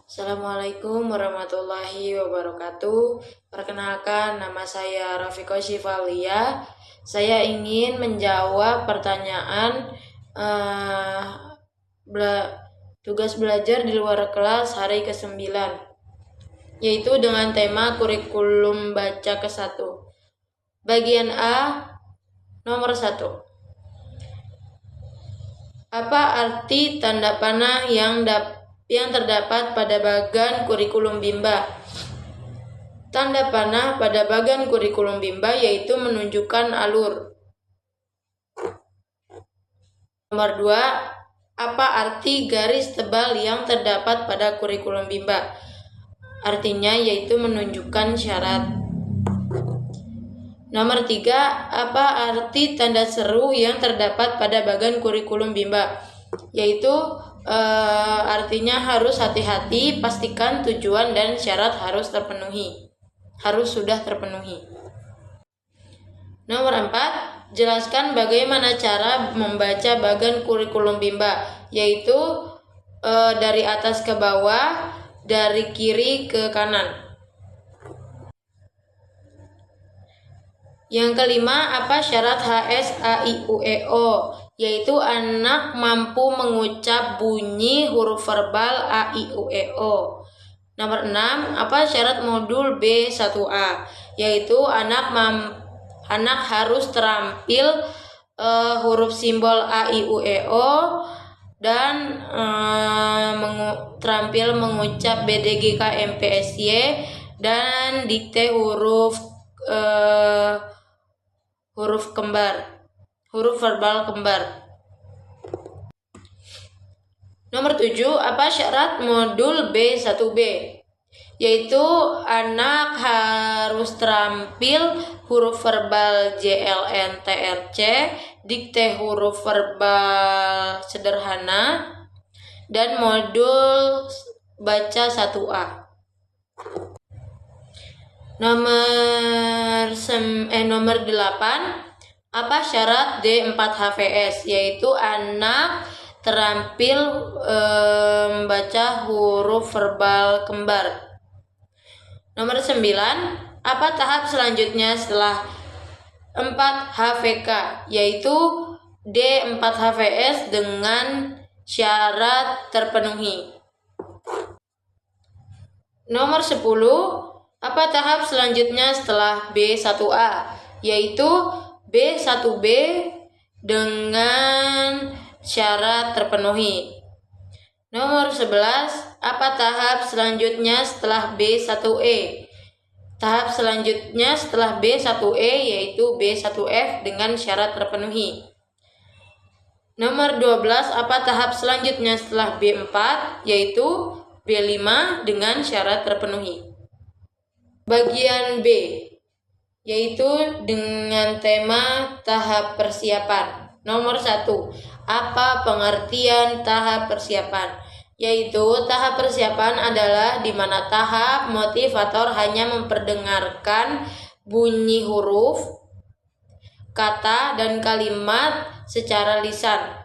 Assalamualaikum warahmatullahi wabarakatuh. Perkenalkan, nama saya Rafiko Syifalia. Saya ingin menjawab pertanyaan tugas belajar di luar kelas hari ke-9, yaitu dengan tema kurikulum baca ke-1. Bagian A, nomor 1. Apa arti tanda panah yang terdapat pada bagan kurikulum Bimba? Tanda panah pada bagan kurikulum Bimba yaitu menunjukkan alur. Nomor 2. Apa arti garis tebal yang terdapat pada kurikulum Bimba? Artinya yaitu menunjukkan syarat. Nomor 3. Apa arti tanda seru yang terdapat pada bagan kurikulum Bimba? Yaitu artinya harus hati-hati, pastikan tujuan dan syarat harus sudah terpenuhi. Nomor 4, jelaskan bagaimana cara membaca bagan kurikulum Bimba, yaitu dari atas ke bawah, dari kiri ke kanan. Yang kelima, apa syarat HSAIUEO? Yaitu anak mampu mengucap bunyi huruf verbal AIUEO. Nomor 6, apa syarat modul B1A? Yaitu anak harus terampil huruf simbol AIUEO dan terampil mengucap BDGK MPSY dan dikte huruf verbal kembar. Nomor 7, apa syarat modul B1B? Yaitu anak harus terampil huruf verbal JLNTRC, dikte huruf verbal sederhana, dan modul baca 1A. Nomor 8, apa syarat D4HVS? Yaitu anak terampil membaca huruf verbal kembar. Nomor 9, apa tahap selanjutnya setelah 4HVK? Yaitu D4HVS dengan syarat terpenuhi. Nomor 10, apa tahap selanjutnya setelah B1A? Yaitu B1B dengan syarat terpenuhi. Nomor 11, apa tahap selanjutnya setelah B1E? Tahap selanjutnya setelah B1E yaitu B1F dengan syarat terpenuhi. Nomor 12, apa tahap selanjutnya setelah B4? Yaitu B5 dengan syarat terpenuhi. Bagian B, yaitu dengan tema tahap persiapan. Nomor 1, apa pengertian tahap persiapan? Yaitu tahap persiapan adalah di mana tahap motivator hanya memperdengarkan bunyi huruf, kata, dan kalimat secara lisan.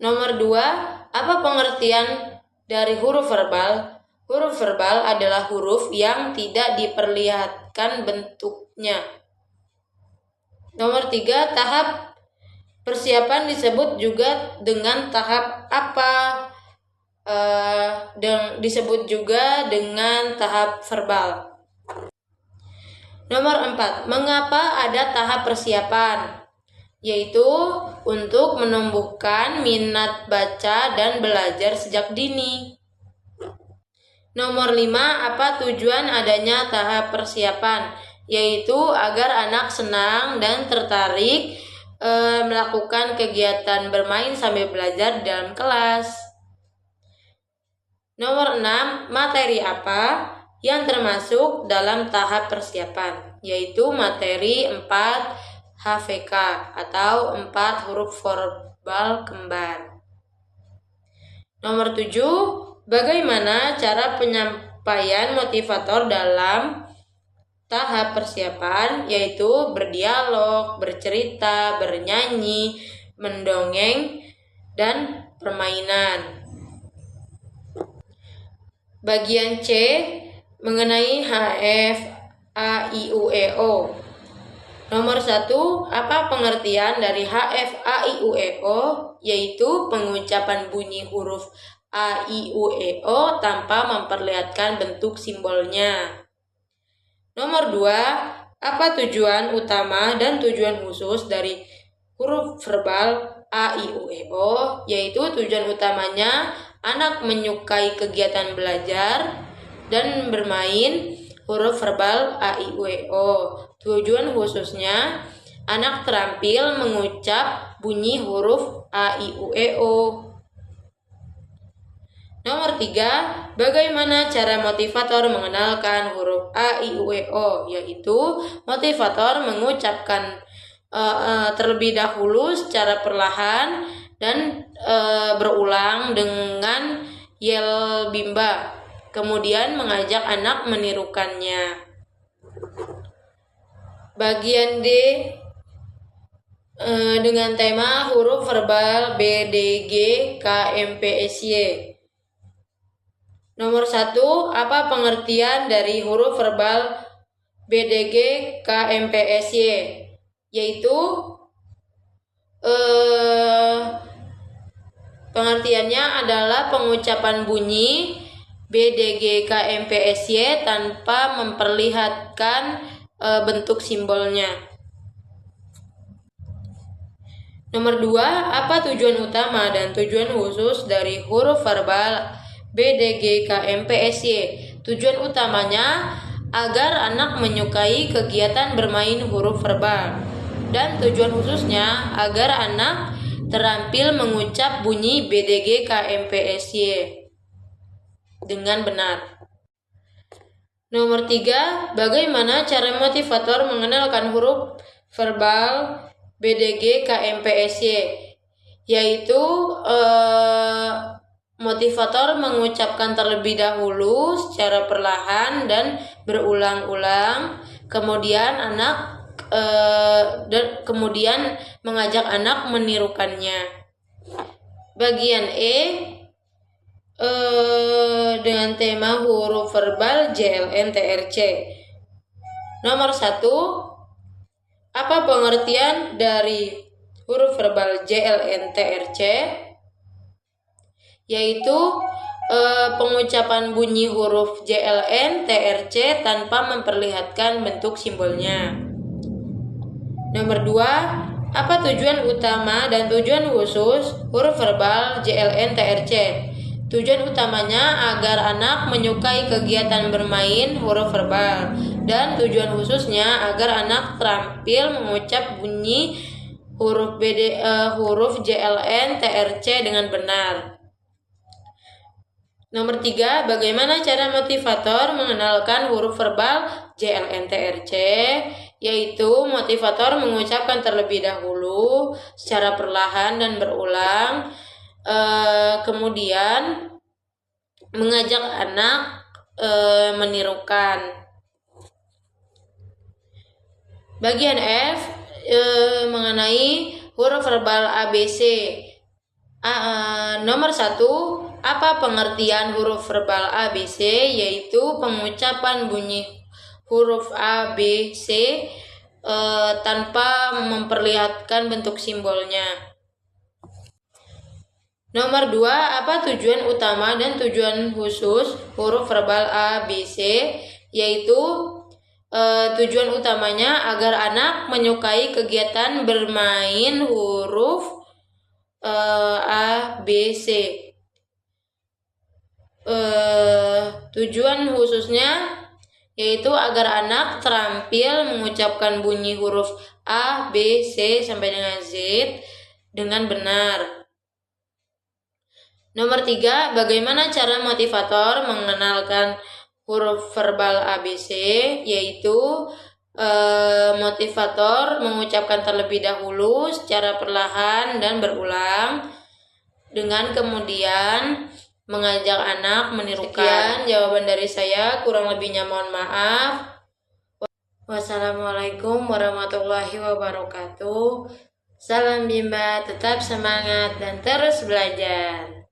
Nomor 2, apa pengertian dari huruf verbal? Huruf verbal adalah huruf yang tidak diperlihatkan bentuknya. Nomor 3, tahap persiapan disebut juga dengan tahap apa? Disebut juga dengan tahap verbal. Nomor 4, mengapa ada tahap persiapan? Yaitu untuk menumbuhkan minat baca dan belajar sejak dini. Nomor 5, apa tujuan adanya tahap persiapan? Yaitu agar anak senang dan tertarik melakukan kegiatan bermain sambil belajar dalam kelas. Nomor 6, materi apa yang termasuk dalam tahap persiapan? Yaitu materi 4HVK atau 4 huruf verbal kembar. Nomor 7, bagaimana cara penyampaian motivator dalam tahap persiapan? Yaitu berdialog, bercerita, bernyanyi, mendongeng, dan permainan. Bagian C mengenai HF A I U E O. Nomor 1, apa pengertian dari HF A I U E O? Yaitu pengucapan bunyi huruf A I U E O tanpa memperlihatkan bentuk simbolnya. Nomor 2, apa tujuan utama dan tujuan khusus dari huruf verbal A I U E O? Yaitu tujuan utamanya anak menyukai kegiatan belajar dan bermain huruf verbal A I U E O. Tujuan khususnya anak terampil mengucap bunyi huruf A I U E O. Nomor 3, bagaimana cara motivator mengenalkan huruf A I U E O? Yaitu motivator mengucapkan terlebih dahulu secara perlahan dan berulang dengan yel bimba. Kemudian mengajak anak menirukannya. Bagian D dengan tema huruf verbal B, D, G, K, M, P, S, Y. Nomor 1, apa pengertian dari huruf verbal B, D, G, K, M, P, S, Y? Yaitu pengertiannya adalah pengucapan bunyi B, D, G, K, M, P, S, Y tanpa memperlihatkan bentuk simbolnya. Nomor 2, apa tujuan utama dan tujuan khusus dari huruf verbal B, D, G, K, M, P, S, Y? Tujuan utamanya agar anak menyukai kegiatan bermain huruf verbal, dan tujuan khususnya agar anak terampil mengucap bunyi B, D, G, K, M, P, S, Y dengan benar. Nomor 3, bagaimana cara motivator mengenalkan huruf verbal B, D, G, K, M, P, S, Y? Yaitu motivator mengucapkan terlebih dahulu secara perlahan dan berulang-ulang. Kemudian kemudian mengajak anak menirukannya. Bagian E dengan tema huruf verbal JLN TRC. Nomor 1, apa pengertian dari huruf verbal JLN TRC? Yaitu pengucapan bunyi huruf JLN TRC tanpa memperlihatkan bentuk simbolnya. Nomor 2, apa tujuan utama dan tujuan khusus huruf verbal JLN TRC? Tujuan utamanya agar anak menyukai kegiatan bermain huruf verbal, dan tujuan khususnya agar anak terampil mengucap bunyi huruf JLN TRC dengan benar. Nomor 3, bagaimana cara motivator mengenalkan huruf verbal JLN TRC? Yaitu motivator mengucapkan terlebih dahulu secara perlahan dan berulang. Kemudian mengajak anak menirukan. Bagian F mengenai huruf verbal ABC. Nomor 1, apa pengertian huruf verbal ABC? Yaitu pengucapan bunyi huruf A, B, C tanpa memperlihatkan bentuk simbolnya. Nomor 2, apa tujuan utama dan tujuan khusus huruf verbal A, B, C? Yaitu tujuan utamanya agar anak menyukai kegiatan bermain huruf A, B, C. Tujuan khususnya yaitu agar anak terampil mengucapkan bunyi huruf A, B, C sampai dengan Z dengan benar. Nomor 3, bagaimana cara motivator mengenalkan huruf verbal ABC? Yaitu motivator mengucapkan terlebih dahulu secara perlahan dan berulang, dengan kemudian mengajak anak menirukan. Sekian jawaban dari saya, kurang lebihnya mohon maaf. Wassalamualaikum warahmatullahi wabarakatuh. Salam Bimba, tetap semangat dan terus belajar.